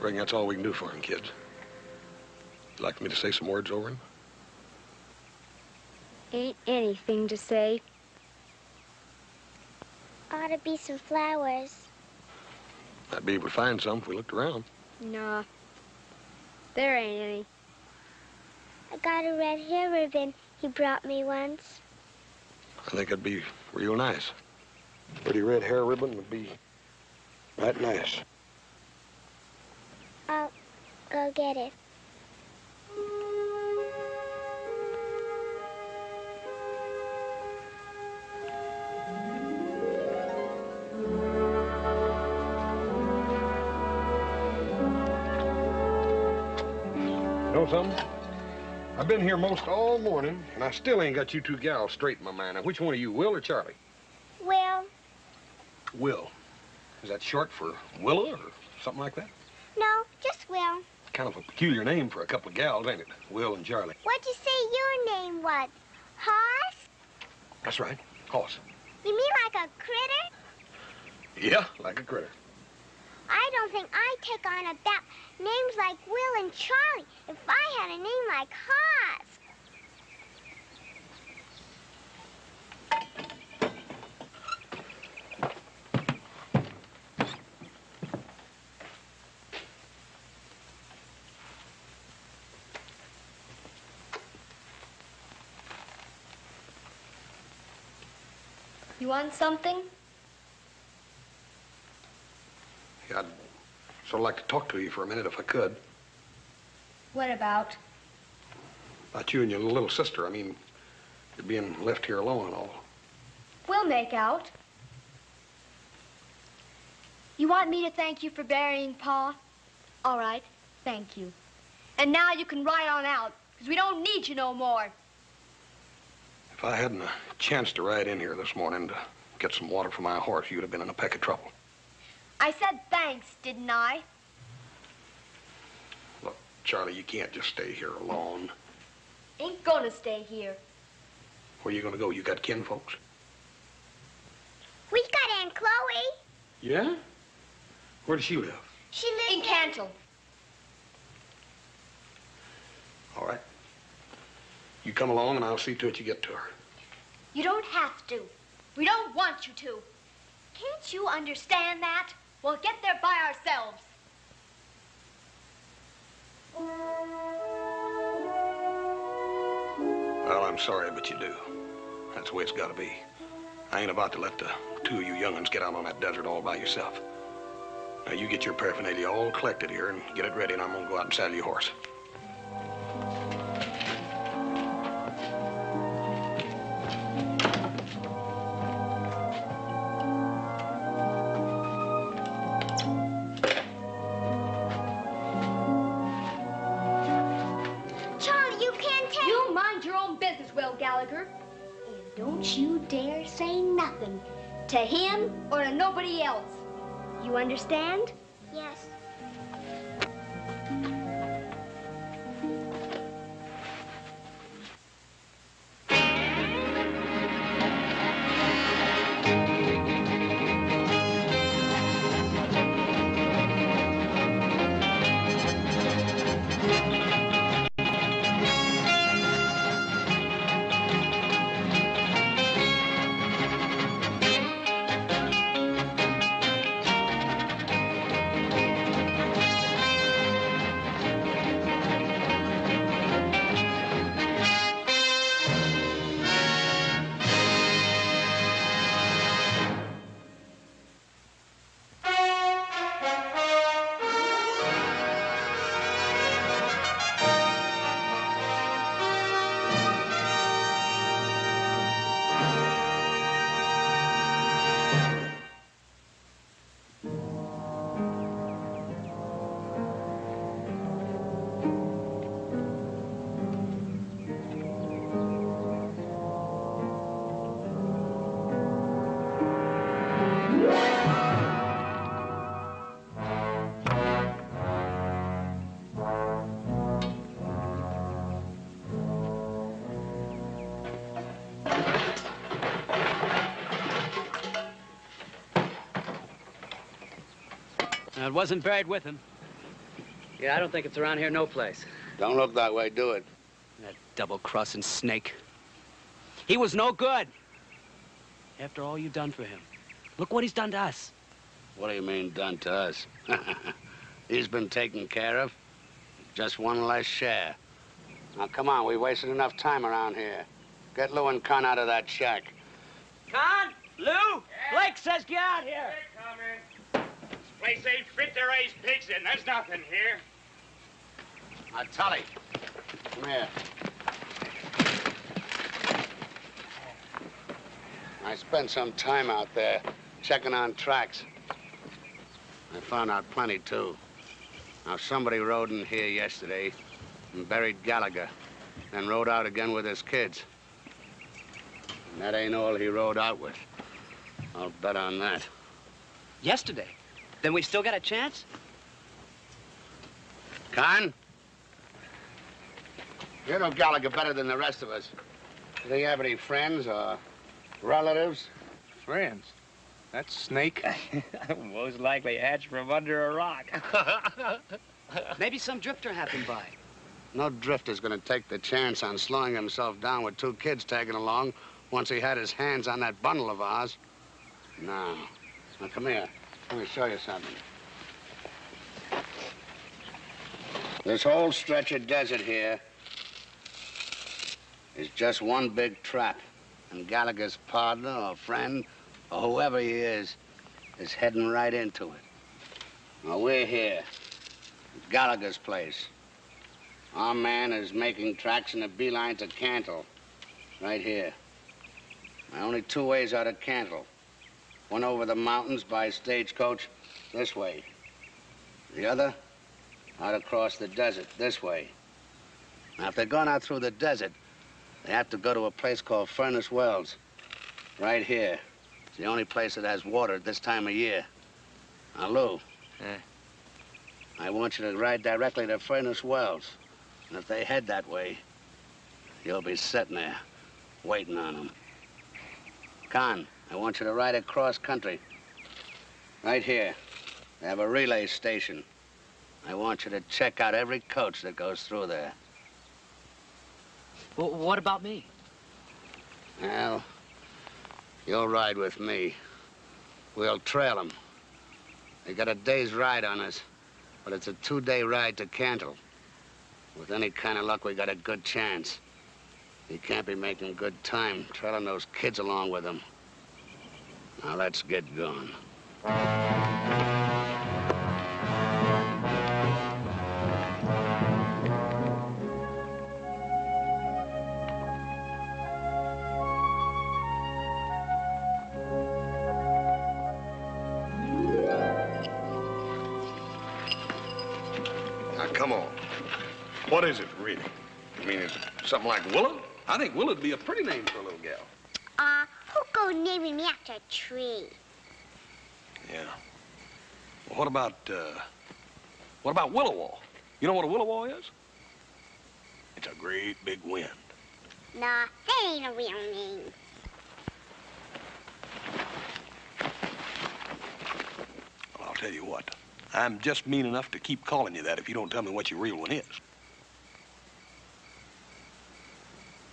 Reckon that's all we can do for him, kids. You'd like me to say some words over him? Ain't anything to say. Ought to be some flowers. I'd be able to find some if we looked around. Nah, there ain't any. I got a red hair ribbon he brought me once. I think it'd be real nice. Pretty red hair ribbon would be right nice. I'll go get it. Know something? I've been here most all morning, and I still ain't got you two gals straight in my mind. Now, which one of you, Will or Charlie? Will. Will. Is that short for Willa or something like that? No, just Will. Kind of a peculiar name for a couple of gals, ain't it? Will and Charlie. What'd you say your name was? Hoss? That's right. Hoss. You mean like a critter? Yeah, like a critter. I don't think I'd take on about names like Will and Charlie if I had a name like Hoss. You want something? Yeah, I'd sort of like to talk to you for a minute if I could. What about? About you and your little sister. I mean, you're being left here alone and all. We'll make out. You want me to thank you for burying Pa? All right, thank you. And now you can ride on out, because we don't need you no more. If I hadn't a chance to ride in here this morning to get some water for my horse, you'd have been in a peck of trouble. I said thanks, didn't I? Look, Charlie, you can't just stay here alone. Ain't gonna stay here. Where you gonna go? You got kin folks? We got Aunt Chloe. Yeah? Where does she live? She lives in Cantle. All right. You come along and I'll see to it you get to her. You don't have to. We don't want you to. Can't you understand that? We'll get there by ourselves. Well, I'm sorry, but you do. That's the way it's got to be. I ain't about to let the two of you young'uns get out on that desert all by yourself. Now, you get your paraphernalia all collected here and get it ready, and I'm going to go out and saddle your horse. Gallagher, and don't you dare say nothing to him or to nobody else. You understand? Yes. It wasn't buried with him. Yeah, I don't think it's around here no place. Don't look that way, do it. That double-crossing snake. He was no good. After all you done for him. Look what he's done to us. What do you mean, done to us? He's been taken care of. Just one less share. Now, come on, we wasted enough time around here. Get Lou and Con out of that shack. Con? Lou? Yeah. Blake says get out here. Coming. This place ain't fit to raise pigs in. There's nothing here. Now, Tully, come here. I spent some time out there checking on tracks. I found out plenty, too. Now, somebody rode in here yesterday and buried Gallagher, then rode out again with his kids. And that ain't all he rode out with. I'll bet on that. Yesterday? Then we still got a chance? Con? You know Gallagher better than the rest of us. Do he have any friends or relatives? Friends? That snake? Most likely hatched from under a rock. Maybe some drifter happened by. No drifter's gonna take the chance on slowing himself down with 2 kids tagging along once he had his hands on that bundle of ours. No. Now, come here. Let me show you something. This whole stretch of desert here is just one big trap. And Gallagher's partner or friend, or whoever he is heading right into it. Now, we're here at Gallagher's place. Our man is making tracks in a beeline to Cantle, right here. Now, only 2 ways out of Cantle. One over the mountains by stagecoach, this way. The other, out across the desert, this way. Now, if they're going out through the desert, they have to go to a place called Furnace Wells, right here. It's the only place that has water at this time of year. Now, Lou, I want you to ride directly to Furnace Wells. And if they head that way, you'll be sitting there, waiting on them. Con, I want you to ride across country. Right here. They have a relay station. I want you to check out every coach that goes through there. Well, what about me? Well, you'll ride with me. We'll trail them. They got a day's ride on us, but it's a 2-day ride to Cantle. With any kind of luck, we got a good chance. You can't be making good time trailing those kids along with them. Now, let's get going. Come on. What is it, really? I mean, is it something like Willow? I think Willow'd be a pretty name for a little gal. Who go naming me after a tree? Yeah. Well, what about Willow Wall? You know what a Willow Wall is? It's a great big wind. Nah, that ain't a real name. Well, I'll tell you what. I'm just mean enough to keep calling you that if you don't tell me what your real one is.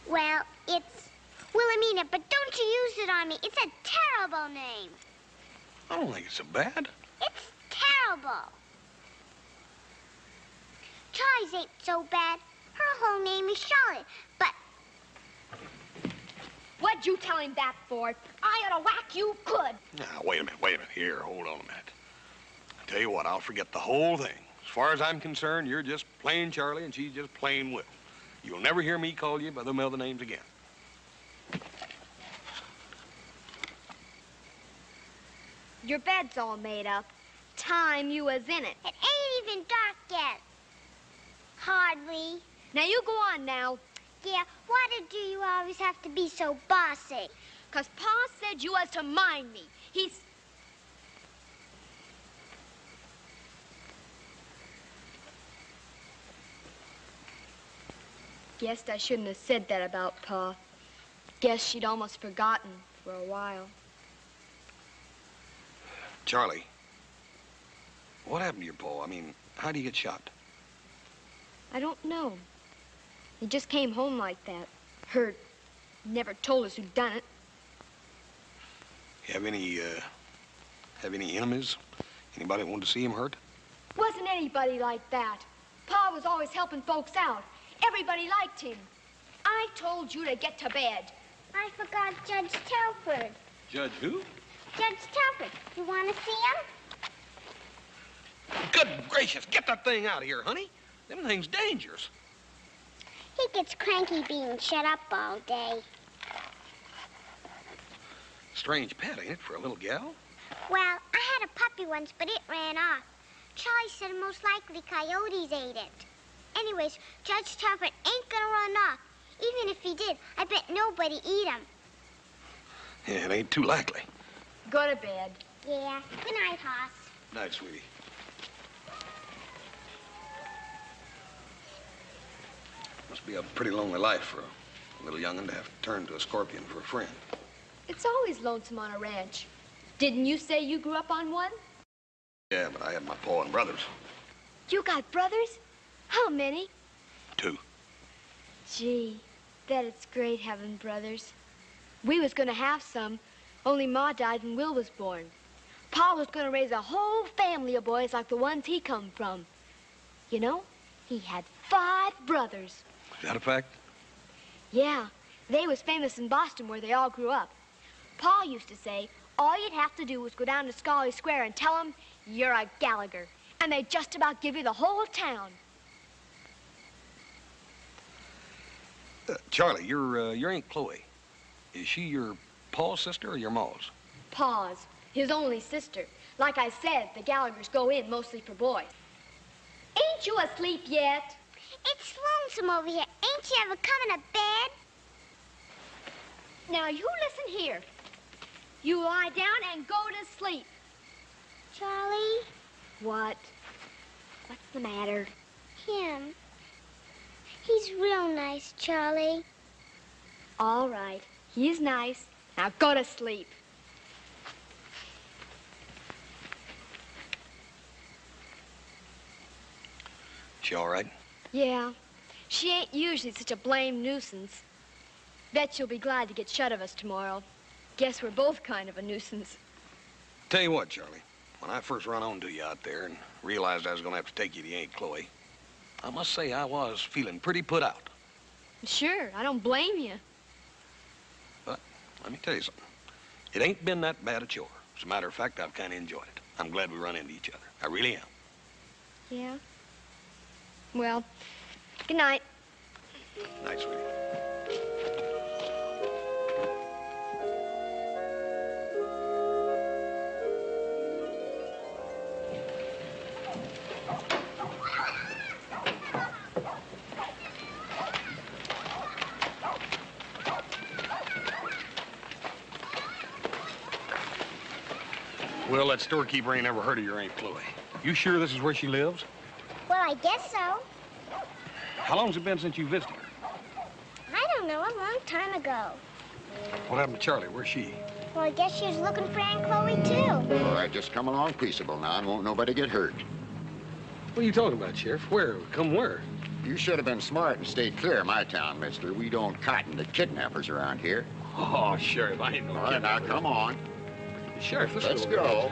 Well, it's Wilhelmina, but don't you use it on me. It's a terrible name. I don't think it's so bad. It's terrible. Charlie's ain't so bad. Her whole name is Charlotte, but... What'd you tell him that for? I ought to whack you good. Now, wait a minute. Here, hold on a minute. I tell you what, I'll forget the whole thing. As far as I'm concerned, you're just plain Charlie and she's just plain Will. You'll never hear me call you by them other names again. Your bed's all made up. Time you was in it. It ain't even dark yet. Hardly. Now you go on now. Yeah, why do you always have to be so bossy? 'Cause Pa said you was to mind me. He's... Guessed I shouldn't have said that about Pa. Guess she'd almost forgotten for a while. Charlie, what happened to your Pa? I mean, how did he get shot? I don't know. He just came home like that. Hurt. Never told us who'd done it. You have any enemies? Anybody want to see him hurt? Wasn't anybody like that. Pa was always helping folks out. Everybody liked him. I told you to get to bed. I forgot Judge Telford. Judge who? Judge Telford. You want to see him? Good gracious, get that thing out of here, honey. Them things dangerous. He gets cranky being shut up all day. Strange pet, ain't it, for a little gal? Well, I had a puppy once, but it ran off. Charlie said most likely coyotes ate it. Anyways, Judge Telford ain't gonna run off. Even if he did, I bet nobody eat him. Yeah, it ain't too likely. Go to bed. Yeah. Good night, Hoss. Night, sweetie. Must be a pretty lonely life for a little young'un to have to turn to a scorpion for a friend. It's always lonesome on a ranch. Didn't you say you grew up on one? Yeah, but I had my pa and brothers. You got brothers? How many? 2. Gee, bet it's great having brothers. We was gonna have some, only Ma died when Will was born. Pa was gonna raise a whole family of boys like the ones he come from. You know, he had 5 brothers. Is that a fact? Yeah, they was famous in Boston where they all grew up. Pa used to say all you'd have to do was go down to Scully Square and tell them you're a Gallagher, and they'd just about give you the whole town. Charlie, your Aunt Chloe, is she your pa's sister or your ma's? Pa's, his only sister. Like I said, the Gallagher's go in mostly for boys. Ain't you asleep yet? It's lonesome over here. Ain't you ever coming to bed? Now, you listen here. You lie down and go to sleep. Charlie? What? What's the matter? Him. He's real nice, Charlie. All right. He's nice. Now go to sleep. She all right? Yeah. She ain't usually such a blame nuisance. Bet she'll be glad to get shut of us tomorrow. Guess we're both kind of a nuisance. Tell you what, Charlie, when I first run on to you out there and realized I was going to have to take you to Aunt Chloe, I must say I was feeling pretty put out. Sure, I don't blame you. But let me tell you something. It ain't been that bad a chore. As a matter of fact, I've kind of enjoyed it. I'm glad we run into each other. I really am. Yeah? Well, good night. Night, sweetie. Well, that storekeeper ain't ever heard of your Aunt Chloe. You sure this is where she lives? Well, I guess so. How long's it been since you visited her? I don't know, a long time ago. What happened to Charlie? Where's she? Well, I guess she was looking for Aunt Chloe, too. All right, just come along peaceable now and won't nobody get hurt. What are you talking about, Sheriff? Where? Come where? You should have been smart and stayed clear of my town, mister. We don't cotton to kidnappers around here. Oh, Sheriff, I ain't no All right, now, kidnapper. come on. Sheriff, Let's go.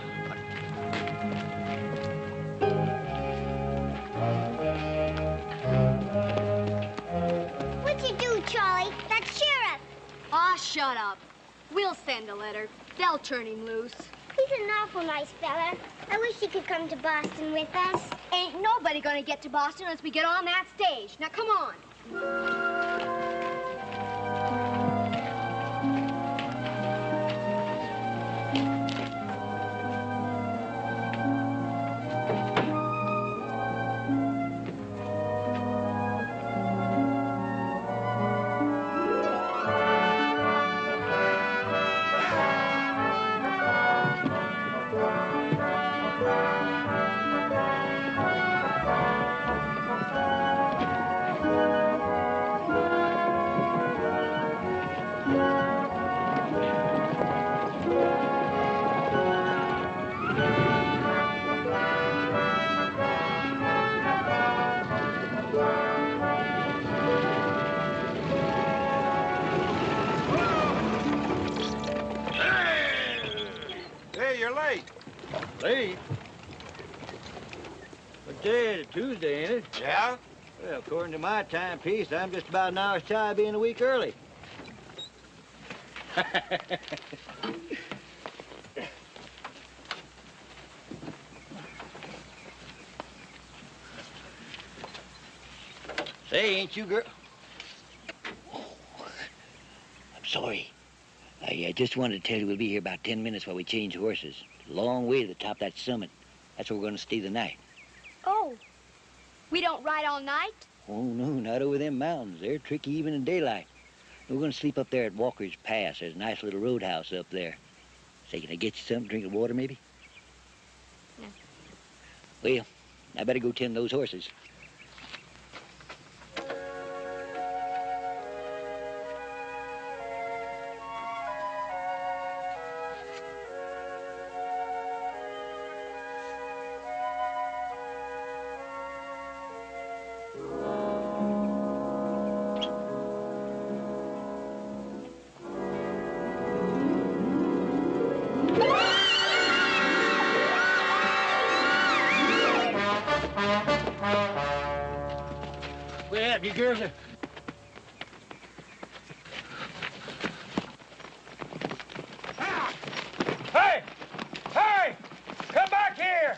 What'd you do, Charlie? That sheriff. Aw, shut up. We'll send a letter. They'll turn him loose. He's an awful nice fella. I wish he could come to Boston with us. Ain't nobody gonna get to Boston unless we get on that stage. Now, come on. you're late. Late? What day is it? Tuesday, ain't it? Yeah? Well, according to my timepiece, I'm just about an hour's shy of being a week early. Say, ain't you girl? I'm sorry. I just wanted to tell you we'll be here about 10 minutes while we change horses. It's a long way to the top of that summit. That's where we're going to stay the night. Oh, we don't ride all night? Oh, no, not over them mountains. They're tricky even in daylight. We're going to sleep up there at Walker's Pass. There's a nice little roadhouse up there. Say, can I get you something, drink of water, maybe? No. Well, I better go tend those horses. You girls are... Hey! Hey! Come back here!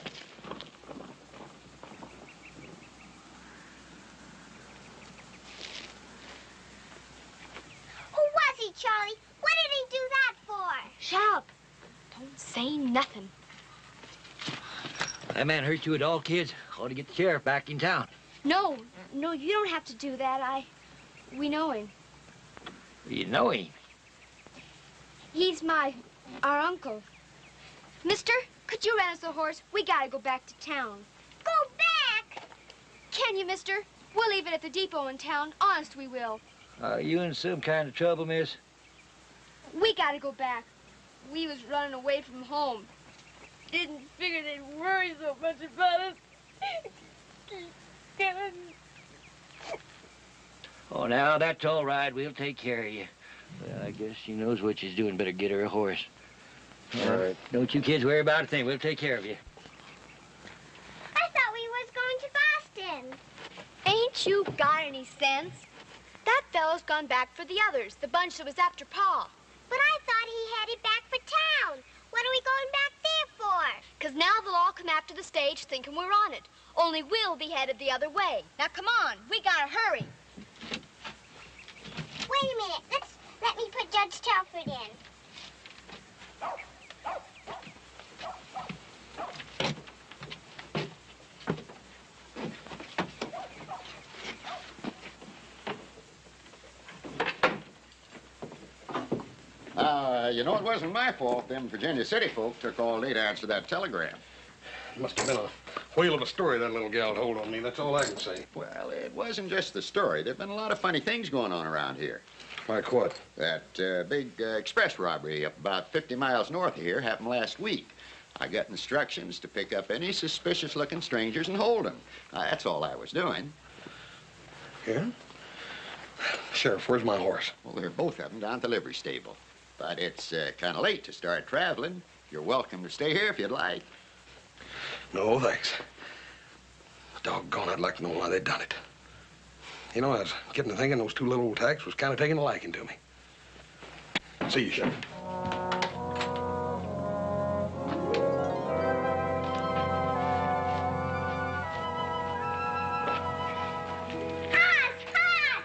Who was he, Charlie? What did he do that for? Shut up. Don't say nothing. That man hurt you at all, kids? Ought to get the sheriff back in town. No, you don't have to do that. We know him. You know him? He's our uncle. Mister, could you rent us a horse? We gotta go back to town. Go back? Can you, mister? We'll leave it at the depot in town. Honest, we will. Are you in some kind of trouble, miss? We gotta go back. We was running away from home. Didn't figure they'd worry so much about us. Oh, now, that's all right. We'll take care of you. Well, I guess she knows what she's doing. Better get her a horse. All right. Don't you kids worry about a thing. We'll take care of you. I thought we was going to Boston. Ain't you got any sense? That fellow's gone back for the others, the bunch that was after Pa. But I thought he headed back for town. What are we going back there for? 'Cause now they'll all come after the stage thinking we're on it. Only we'll be headed the other way. Now, come on. We gotta hurry. Wait a minute. Let me put Judge Telford in. You know, it wasn't my fault them Virginia City folk took all day to answer that telegram. Must have been a whale of a story that little gal told on me. That's all I can say. Well, it wasn't just the story. There've been a lot of funny things going on around here. Like what? That big express robbery up about 50 miles north of here happened last week. I got instructions to pick up any suspicious-looking strangers and hold them. That's all I was doing. Yeah? Sheriff, where's my horse? Well, they're both of them down at the livery stable. But it's kind of late to start traveling. You're welcome to stay here if you'd like. No, thanks. Doggone, I'd like to know why they done it. You know, I was getting to thinking those two little old tacks was kind of taking a liking to me. See you, Sheriff.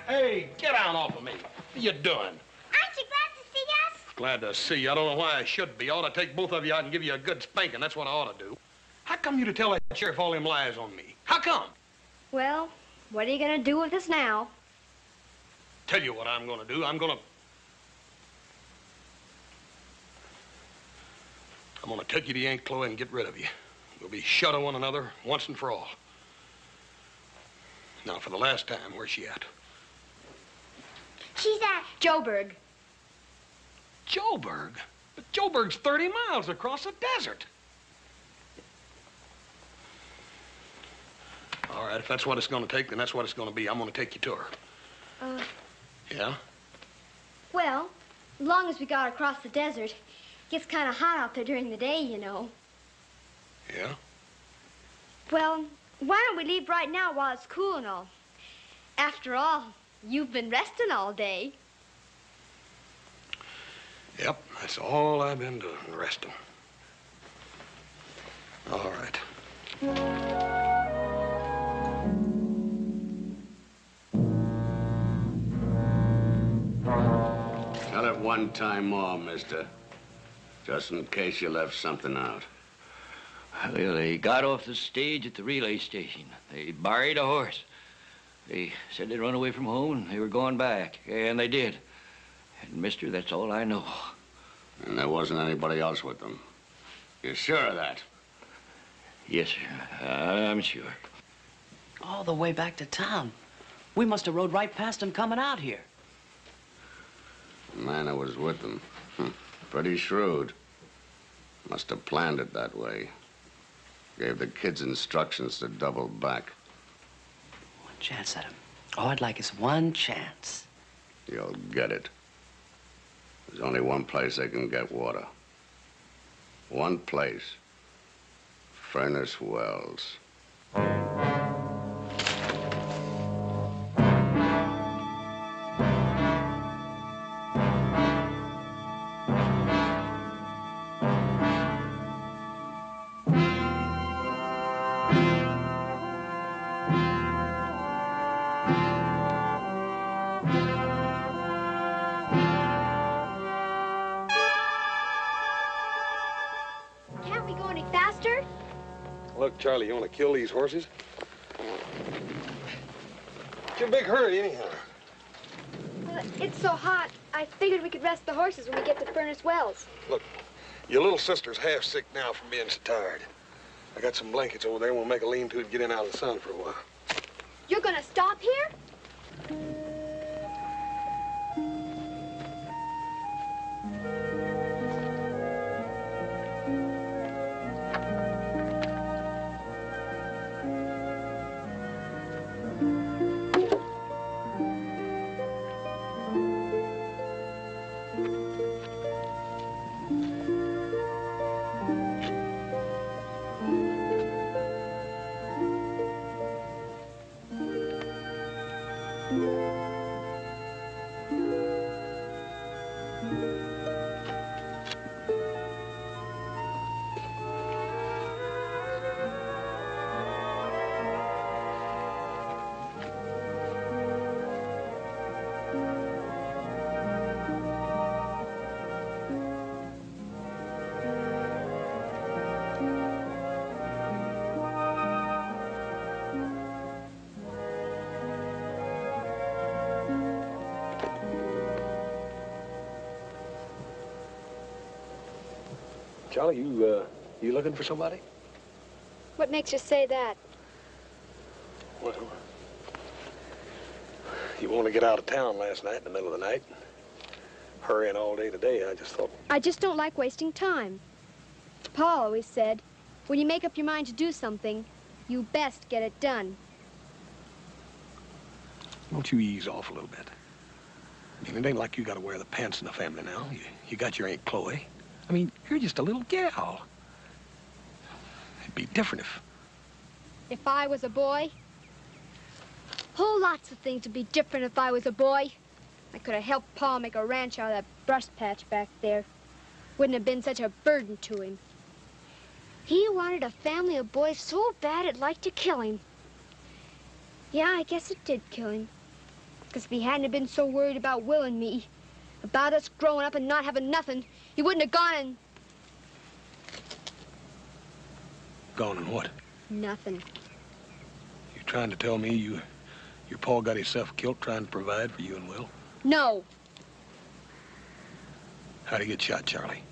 Hey, get down off of me. What are you doing? Aren't you glad to see us? Glad to see you. I don't know why I should be. I ought to take both of you out and give you a good spanking. That's what I ought to do. How come you to tell that sheriff all them lies on me? How come? Well, what are you gonna do with us now? Tell you what I'm gonna do. I'm gonna take you to Yanklo and get rid of you. We'll be shut of one another once and for all. Now, for the last time, where's she at? She's at Joburg. Joburg? But Joburg's 30 miles across the desert. All right, if that's what it's going to take, then that's what it's going to be. I'm going to take you to her. Yeah? Well, as long as we got across the desert, Gets kind of hot out there during the day, you know. Yeah? Well, why don't we leave right now while it's cool and all? After all, you've been resting all day. Yep, that's all I've been doing, resting. All right. Tell it one time more, mister. Just in case you left something out. Well, they got off the stage at the relay station. They borrowed a horse. They said they'd run away from home and they were going back. And they did. And, mister, that's all I know. And there wasn't anybody else with them. You're sure of that? Yes, sir. I'm sure. All the way back to town. We must have rode right past him coming out here. The man who was with them. Pretty shrewd. Must have planned it that way. Gave the kids instructions to double back. One chance at him. All I'd like is one chance. You'll get it. There's only one place they can get water. One place. Furnace Wells. Can't we go any faster? Look, Charlie, you want to kill these horses? What's your big hurry, anyhow? Well, it's so hot, I figured we could rest the horses when we get to Furnace Wells. Look, your little sister's half sick now from being so tired. I got some blankets over there, and we'll make a lean-to and get in out of the sun for a while. You're gonna stop here? Charlie, you looking for somebody? What makes you say that? Well, you want to get out of town last night in the middle of the night. Hurrying all day today, I just thought... I just don't like wasting time. Pa always said, when you make up your mind to do something, you best get it done. Won't you ease off a little bit? I mean, it ain't like you got to wear the pants in the family now. You got your Aunt Chloe. I mean, you're just a little gal. It'd be different If I was a boy, whole lots of things would be different if I was a boy. I could have helped Pa make a ranch out of that brush patch back there. Wouldn't have been such a burden to him. He wanted a family of boys so bad it'd like to kill him. Yeah, I guess it did kill him. Because if he hadn't have been so worried about Will and me, about us growing up and not having nothing, he wouldn't have gone and... Gone and what? Nothing. You trying to tell me your pa got himself killed trying to provide for you and Will? No. How'd he get shot, Charlie?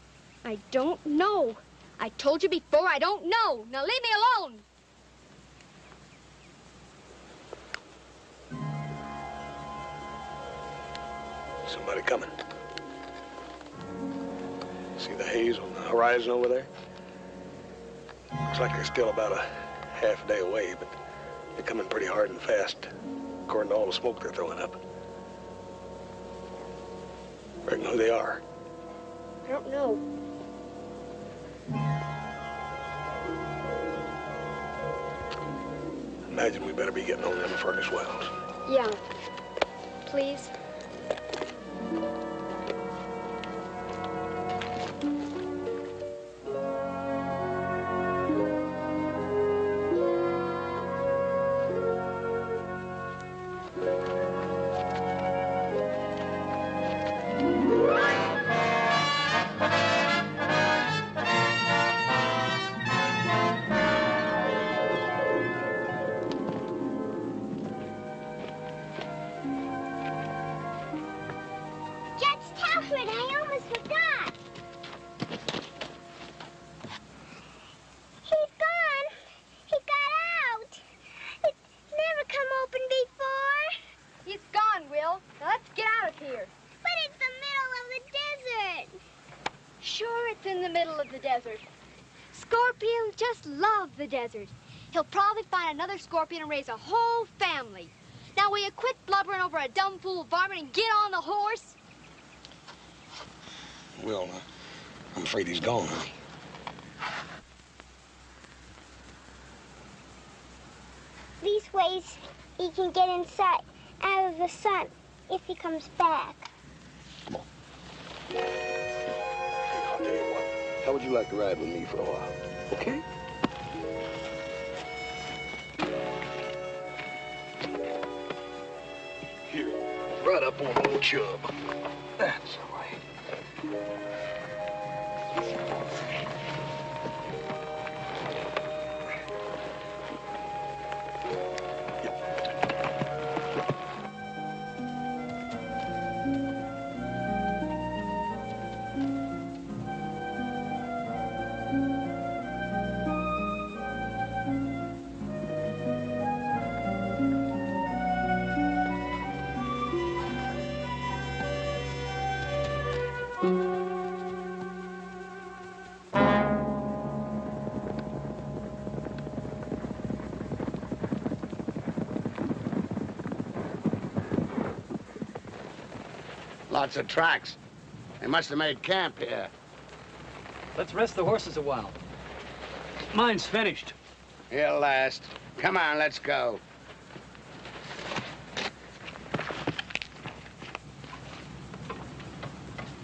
I don't know. I told you before, I don't know. Now leave me alone. Somebody coming. See the haze on the horizon over there? Looks like they're still about a half day away, but they're coming pretty hard and fast, according to all the smoke they're throwing up. Reckon who they are? I don't know. imagine we better be getting on them furnace wells. Yeah. Please? The desert. He'll probably find another scorpion and raise a whole family. Now, will you quit blubbering over a dumb fool varmint and get on the horse? Well, I'm afraid he's gone, honey. These ways he can get inside, out of the sun, if he comes back. Come on. Hey, I'll tell you what. How would you like to ride with me for a while? Okay? Here, right up on old Chub. That's all right. Lots of tracks. They must have made camp here. Let's rest the horses a while. Mine's finished. He'll last. Come on, let's go.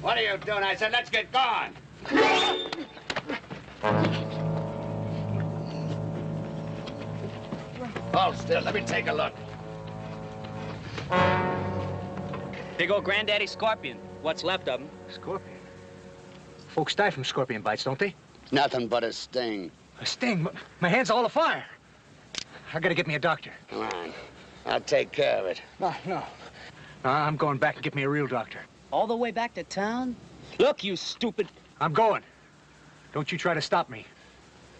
What are you doing? I said, let's get going. Hold still. Let me take a look. Big old granddaddy scorpion. What's left of him. Scorpion? Folks die from scorpion bites, don't they? Nothing but a sting. A sting? My hand's all afire. I gotta get me a doctor. Come on. I'll take care of it. No. I'm going back and get me a real doctor. All the way back to town? Look, you stupid... I'm going. Don't you try to stop me.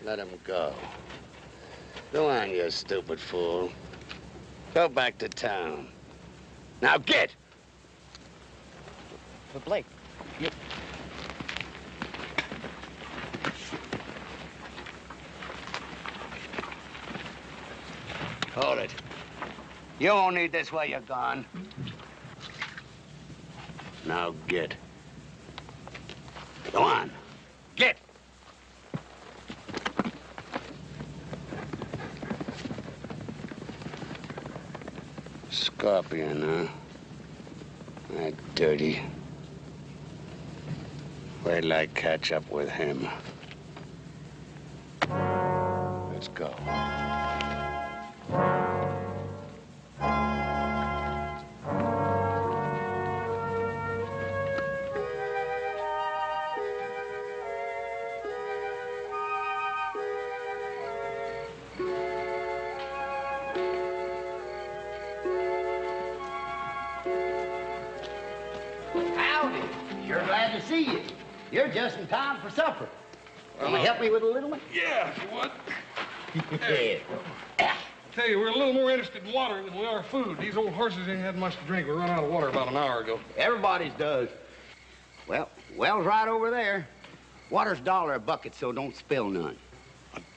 Let him go. Go on, you stupid fool. Go back to town. Now get! But Blake, you... Hold it. You won't need this while you're gone. Now get. Go on. Get! Scorpion, huh? That dirty. Wait till I catch up with him. Let's go. You're just in time for supper. Will you help me with a little one? Yeah, if you would. Yeah. Tell you, we're a little more interested in water than we are food. These old horses ain't had much to drink. We run out of water about an hour ago. Everybody's does. Well, well's right over there. Water's $1 a bucket, so don't spill none.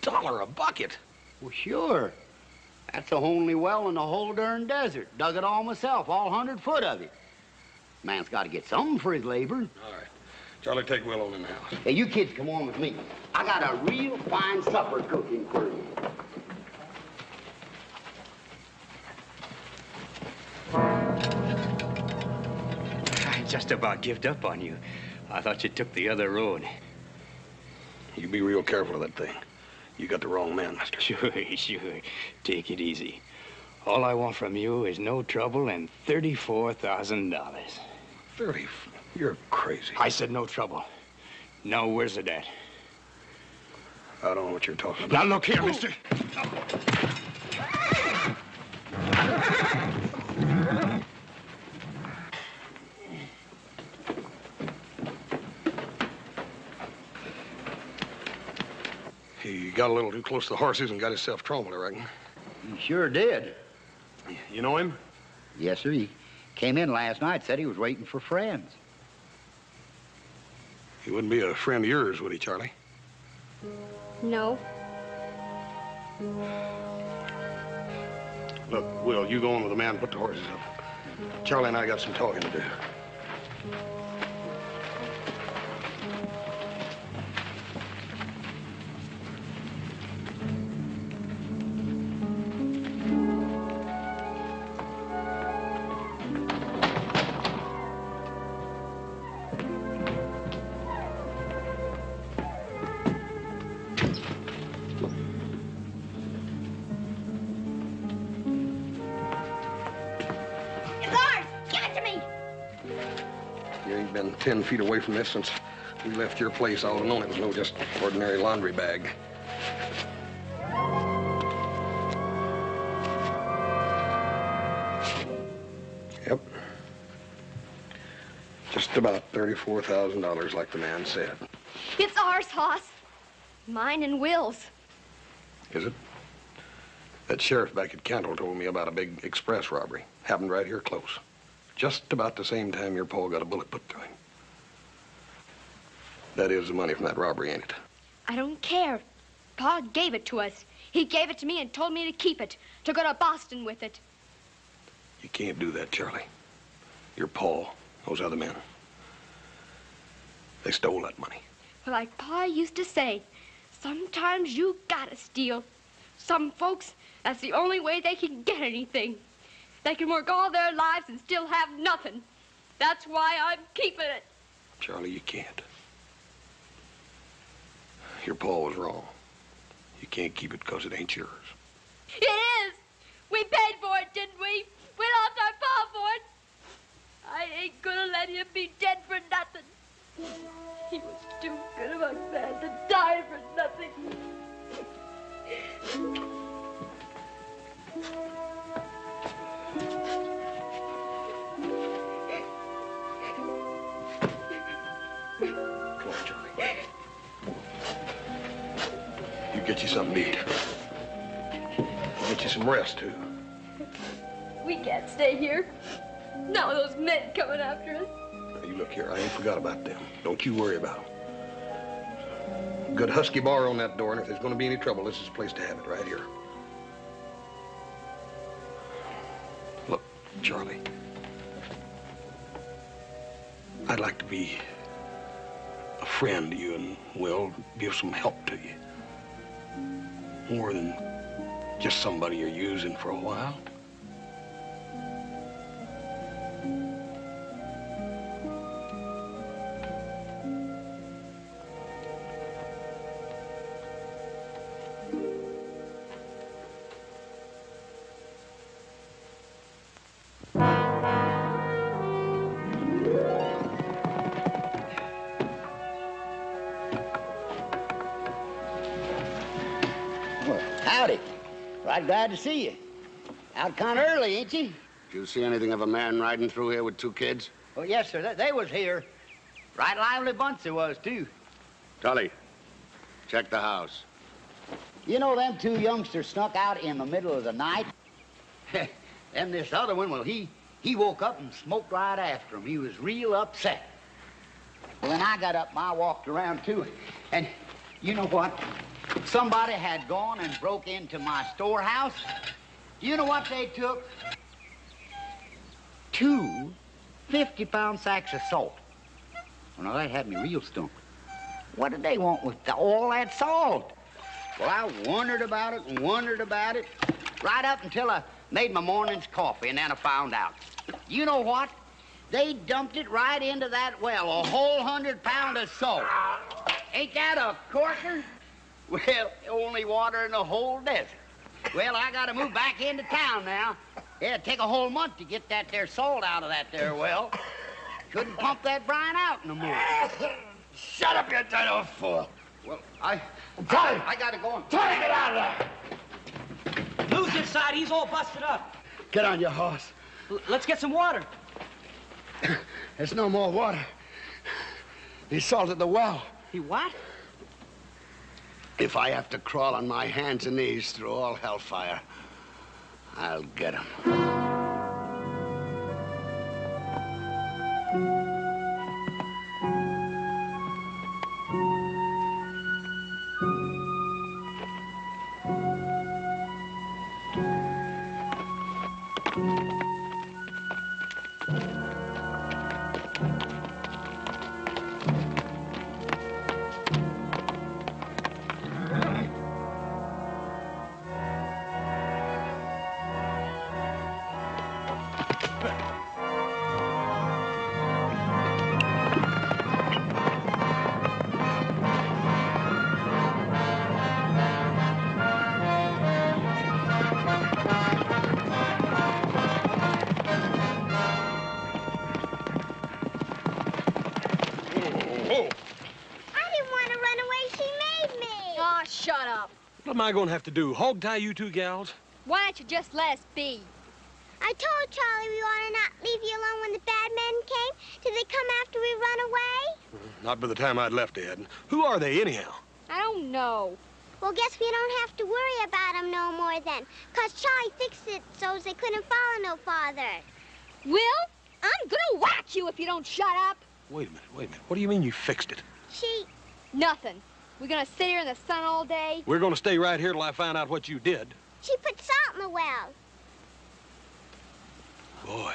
$1 a bucket? Well, sure. That's the only well in the whole darn desert. Dug it all myself, all 100 foot of it. Man's got to get something for his labor. All right. Charlie, take Will on in the house. Hey, you kids come on with me. I got a real fine supper cooking for you. I just about gave up on you. I thought you took the other road. You be real careful of that thing. You got the wrong man, mister. Sure. Take it easy. All I want from you is no trouble and $34,000. 30? You're crazy. I said no trouble. Now, where's it at? I don't know what you're talking about. Now, look here, mister. He got a little too close to the horses and got himself trampled, I reckon. He sure did. You know him? Yes, sir. He came in last night, said he was waiting for friends. He wouldn't be a friend of yours, would he, Charlie? No. Look, Will, you go on with the man and put the horses up. Charlie and I got some talking to do. You ain't been 10 feet away from this since we left your place. I would have known it was no just ordinary laundry bag. Yep. Just about $34,000, like the man said. It's ours, Hoss. Mine and Will's. Is it? That sheriff back at Cantle told me about a big express robbery. Happened right here close. Just about the same time your pa got a bullet put through him. That is the money from that robbery, ain't it? I don't care. Pa gave it to us. He gave it to me and told me to keep it, to go to Boston with it. You can't do that, Charlie. Your pa, those other men, they stole that money. Well, like Pa used to say, sometimes you gotta steal. Some folks, that's the only way they can get anything. They can work all their lives and still have nothing. That's why I'm keeping it. Charlie, you can't. Your pa was wrong. You can't keep it because it ain't yours. It is. We paid for it, didn't we? We lost our Pa for it. I ain't gonna let him be dead for nothing. He was too good of a man to die for nothing. Come on, Charlie. You get you something to eat. Get you some rest, too. We can't stay here. Now those men coming after us. Now, you look here, I ain't forgot about them. Don't you worry about them. Good husky bar on that door, and if there's going to be any trouble, this is the place to have it, right here. Look, Charlie, I'd like to be a friend to you and Will, give some help to you. More than just somebody you're using for a while. Howdy. Right glad to see you. Out kind of early, ain't you? Did you see anything of a man riding through here with two kids? Oh, yes, sir. They was here. Right lively bunch there was, too. Tully, check the house. You know, them two youngsters snuck out in the middle of the night. And this other one, well, he woke up and smoked right after him. He was real upset. Well, then I got up and I walked around, too. And you know what? Somebody had gone and broke into my storehouse. You know what they took? 2 50-pound sacks of salt. Well, now, that had me real stumped. What did they want with all that salt? Well, I wondered about it and wondered about it, right up until Made my morning's coffee, and then I found out. You know what? They dumped it right into that well, a whole 100 pound of salt. Ain't that a corker? Well, only water in the whole desert. Well, I gotta move back into town now. It'd take a whole month to get that there salt out of that there well. Couldn't pump that brine out no more. Shut up, you dirty fool. Well, I gotta go and... Try to get out of there. Lou's inside. He's all busted up. Get on your horse. Let's get some water. There's no more water. He salted the well. He what? If I have to crawl on my hands and knees through all hellfire, I'll get him. What am I going to have to do? Hog tie you two gals? Why don't you just let us be? I told Charlie we ought to not leave you alone when the bad men came. Did they come after we run away? Not by the time I'd left, Ed. Who are they, anyhow? I don't know. Well, guess we don't have to worry about them no more then. 'Cause Charlie fixed it so they couldn't follow no farther. Will, I'm gonna whack you if you don't shut up. Wait a minute. What do you mean you fixed it? Nothing. We're gonna sit here in the sun all day? We're gonna stay right here till I find out what you did. She put salt in the well. Boy,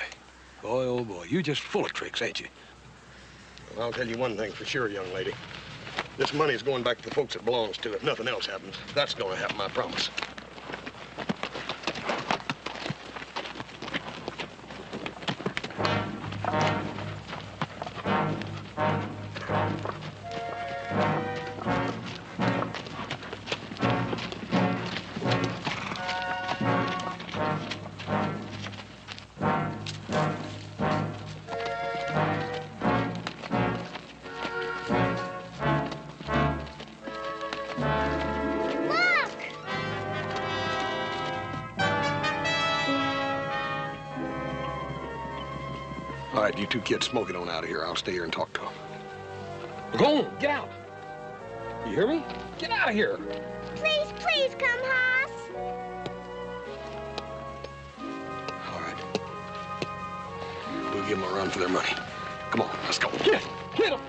oh boy, you're just full of tricks, ain't you? Well, I'll tell you one thing for sure, young lady. This money's going back to the folks it belongs to if nothing else happens. That's gonna happen, I promise. All right, you two kids smoke it on out of here. I'll stay here and talk to them. Go on, get out. You hear me? Get out of here. Please, please come, Hoss. All right. We'll give them a run for their money. Come on, let's go. Get them, get them.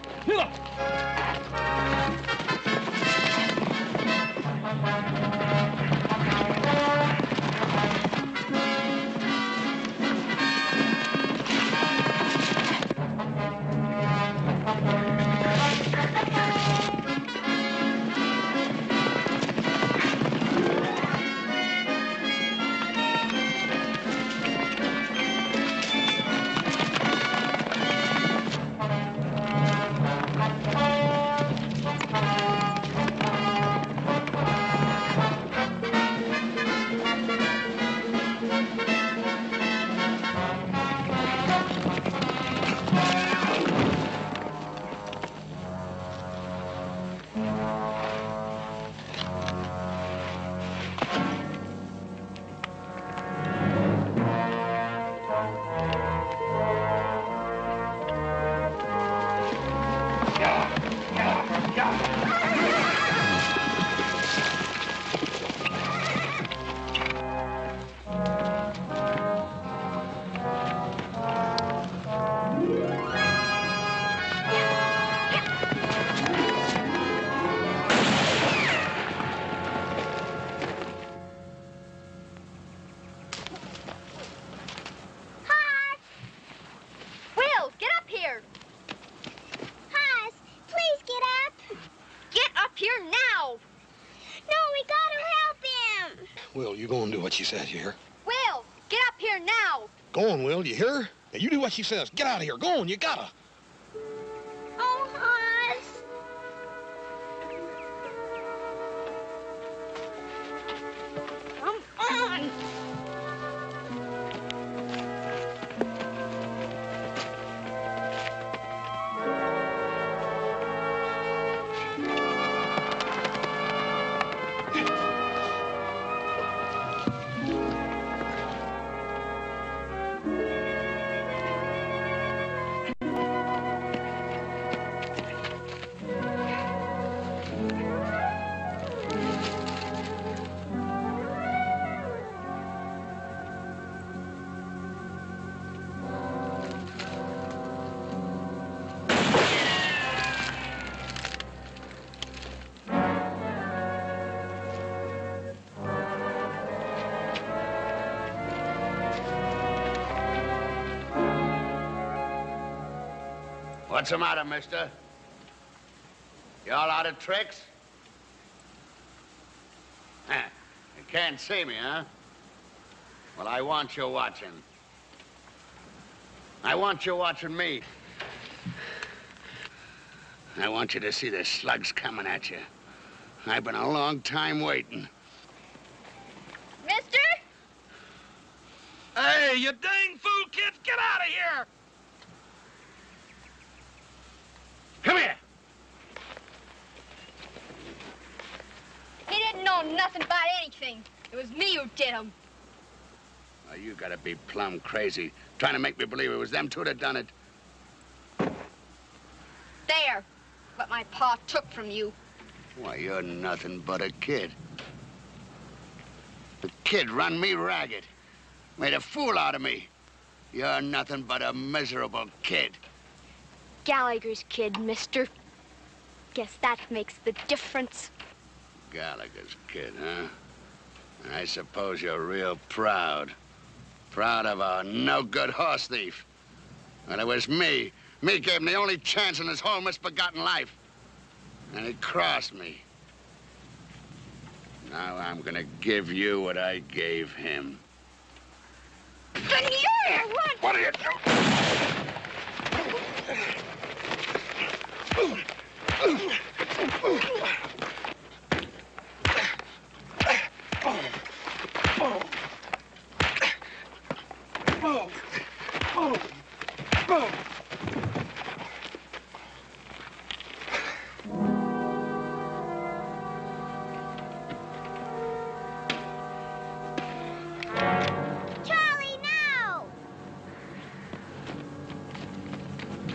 Will, you go and do what she says, you hear? Will, Go on, Will, you hear her? Now, you do what she says. Get out of here. Go on, you gotta. Oh, Hoss. Come on. What's the matter, mister? You all out of tricks? You can't see me, huh? Well, I want you watching. I want you watching me. I want you to see the slugs coming at you. I've been a long time waiting. Mister? Hey, you dang fool kids, get out of here! Come here! He didn't know nothing about anything. It was me who did him. Oh, you gotta be plumb crazy, trying to make me believe it was them two that done it. There. What my pa took from you. Why, you're nothing but a kid. The kid run me ragged. Made a fool out of me. You're nothing but a miserable kid. Gallagher's kid, mister. Guess that makes the difference. Gallagher's kid, huh? I suppose you're real proud. Proud of a no-good horse thief. Well, it was me. Me gave him the only chance in his whole misbegotten life. And he crossed me. Now I'm gonna give you what I gave him. What are you Charlie, no!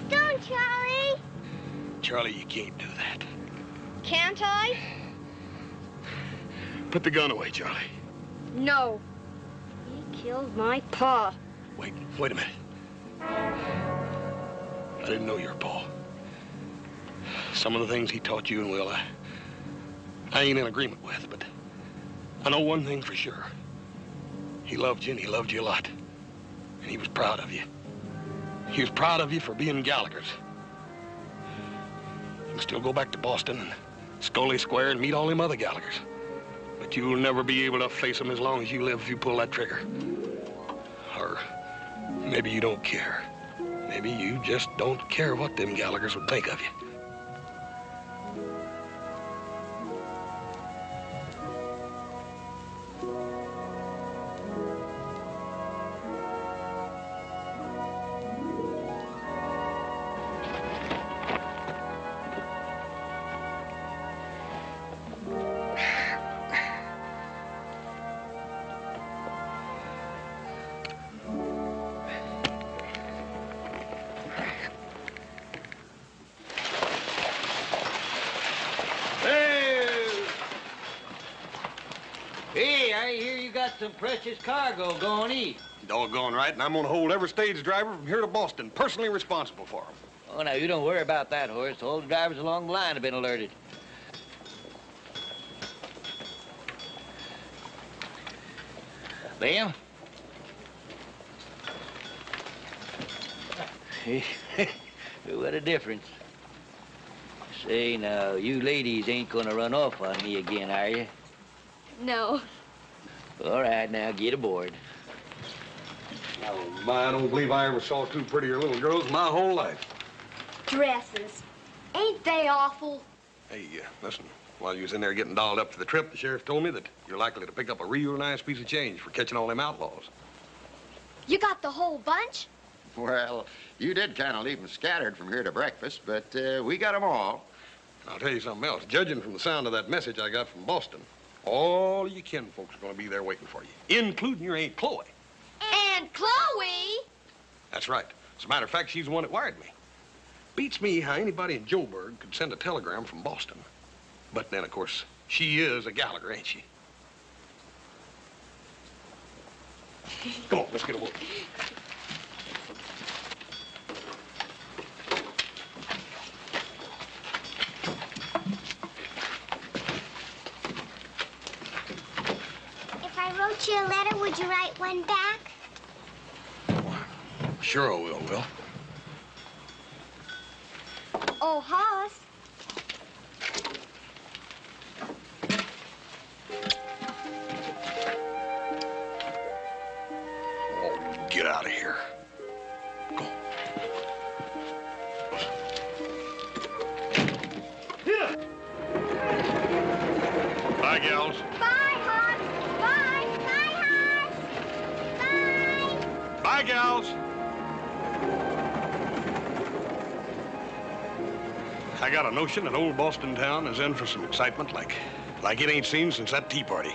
Don't, Charlie! Charlie, you can't do that. Can't I? Put the gun away, Charlie. No. He killed my pa. Wait a minute. I didn't know your pa. Some of the things he taught you and Will, I ain't in agreement with, but I know one thing for sure. He loved you, and he loved you a lot. And he was proud of you. He was proud of you for being Gallagher's. You can still go back to Boston and Scully Square and meet all them other Gallagher's. But you'll never be able to face them as long as you live if you pull that trigger. Or maybe you don't care. Maybe you just don't care what them Gallagher's would think of you. Hey, I hear you got some precious cargo going east. Doggone right, and I'm gonna hold every stage driver from here to Boston personally responsible for them. Oh, now, you don't worry about that, Horace. All the drivers along the line have been alerted. Bill? What a difference. Say, now, you ladies ain't gonna run off on me again, are you? No. All right, now, get aboard. Oh, my, I don't believe I ever saw two prettier little girls in my whole life. Dresses. Ain't they awful? Hey, listen, while you was in there getting dolled up for the trip, the sheriff told me that you're likely to pick up a real nice piece of change for catching all them outlaws. You got the whole bunch? Well, you did kind of leave them scattered from here to breakfast, but we got them all. And I'll tell you something else. Judging from the sound of that message I got from Boston, all of your kinfolks are going to be there waiting for you, including your Aunt Chloe. Aunt Chloe? That's right. As a matter of fact, she's the one that wired me. Beats me how anybody in Joburg could send a telegram from Boston. But then, of course, she is a Gallagher, ain't she? Come on, let's get aboard. If I wrote you a letter, would you write one back? Sure I will. Oh, Hoss. Oh, get out of here. Go. Yeah. Bye, gals. Bye, Hoss. Bye. Bye, Hoss. Bye. Bye, gals. I got a notion that old Boston town is in for some excitement like it ain't seen since that tea party.